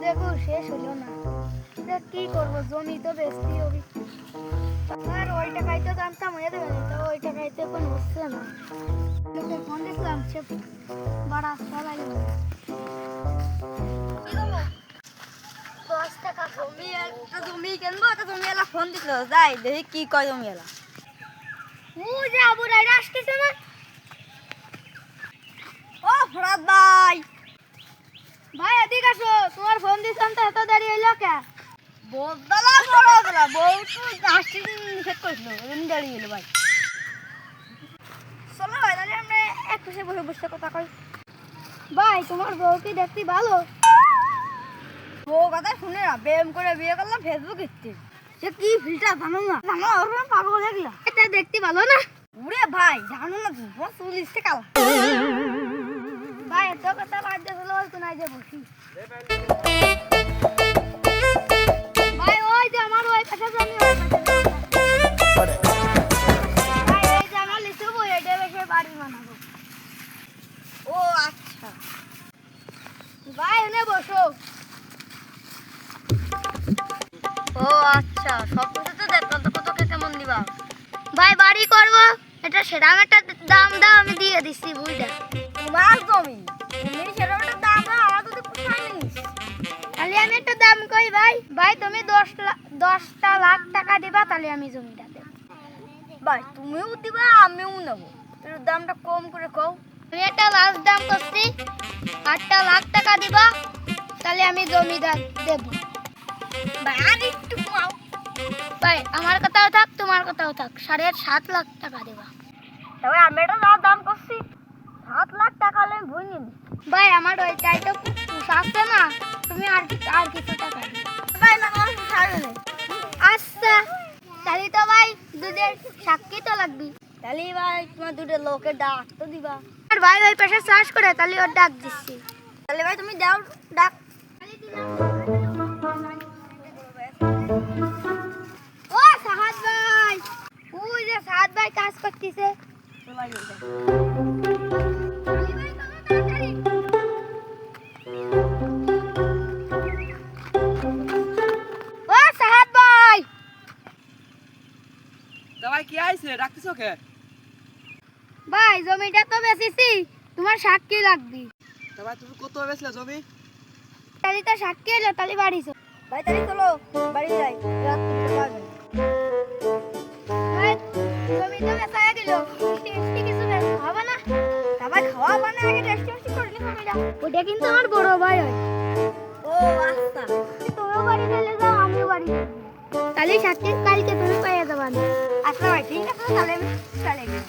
দেখো শেষ হলো না। কি করবো, জমি তো বেচতে হবে। আর ওই টাকায় তো জানতাম হয়ে দেবে না, তো ওই টাকায় তো এখন হচ্ছে না। লোকে ফোন দিচ্ছিলাম, সে বাড়া চালাই 10 টাকা জমি, একটা জমি কিনবো, একটা জমি এলা ফোন দিছিল, যাই দেখি কি কয় জমি এলা। ও যে আবু রাইডা আসতেছে না? ও ফরাদ ভাই, ভাই এদিকে আসো, তোমার ফোন দিছিলাম তো এত দেরি হইলো কে? বদলা বড়দলা বউ তো আসতে নিষেধ করেছিল, এমনি দেরি হইলো ভাই। চলো ভাই তাহলে আমরা এক পাশে বসে বসে কথা কই। ভাই তোমার বউ কি দেখতে ভালো? বউ কথা শুনে না, প্রেম করে বিয়ে করলাম ফেসবুক ইচ্ছে। সে কি ফিল্টার জানো না, জানো ওর পাগল দেখলা, এটা দেখতে ভালো না? উরে ভাই জানো না তুমি, তোমার চুল ইচ্ছে কালা। ভাই এত কথা বাদ দিয়ে চলো তো নাই যে বসি। ভাই ওই যে আমার ওই পাশে জমি, ওই পাশে ভাই এই যে আমার লিচু বই, এটা বেশি বাড়ি বানাবো। ও আচ্ছা ভাই এনে বসো। ও আচ্ছা, সব কিছু তো দেখলাম, তো কত কেমন দিবা? ভাই বাড়ি করবো, এটা সেরকম একটা দাম দাও, আমি দিয়ে দিচ্ছি বুঝটা। তোমার জমি, তুমি সেরকম একটা দাম দাও, আমার তো পোষায় নি। তাহলে আমি একটা দাম কই ভাই, ভাই তুমি 10টা লাখ টাকা দিবা, তাহলে আমি জমিটা দেব। ভাই তুমিও দিবা আমিও নেবো, এর দামটা কম করে কও। আমি একটা লাস্ট দাম করছি, 8 লাখ টাকা দিবা, তাহলে আমি জমিটা দেব। ভাই আর একটু কমাও। ভাই আমার কথাও থাক, তোমার কথাও থাক, 7.5 লাখ টাকা দেবা। তবে আমি এটা দাম করছি 7 লাখ টাকা, হলে আমি ভুল নিন। ভাই আমার ওইটাই তো সাথে না, তুমি আর কিছু টাকা দিও। ভাই না আমার ছাড়বে না। আচ্ছা তাহলে তো ভাই দুধের সাক্ষী তো লাগবে, তাহলে ভাই তোমার দুধের লোকের ডাক তো দিবা। আর ভাই ওই পাশে চাষ করে, তাহলে ওর ডাক দিচ্ছি। তাহলে ভাই তুমি দাও ডাক। ও সাহাদ ভাই, ওই যে সাহাদ ভাই কাজ করতেছে। ও সাহাদ ভাই, ভাই কি আইছে ডাকতেছো কে? ভাই জমিটা তো বেচেছি, তোমার সাক্ষী লাগবে। ভাই তুমি কত বেচলে জমি? তাহলে তো সাক্ষী এলো, তাহলে বাড়ি চলো। ভাই তাহলে চলো বাড়ি যাই, রাত করতে পারবে না। ভাই জমি তো বেচা হয়ে গেল, মিষ্টি কিছু হবে না? তারপর খাওয়া মানে আগে রেস্টুরেন্ট করলি জমিটা, ওটা কিন্তু আমার বড় ভাই হয়। ও আচ্ছা, তুমিও বাড়ি চলে যাও, আমিও বাড়ি যাবো, তাহলে সাক্ষী কালকে তুমি পেয়ে যাবা না। আচ্ছা ভাই ঠিক আছে, তাহলে আমি চলে গেলাম।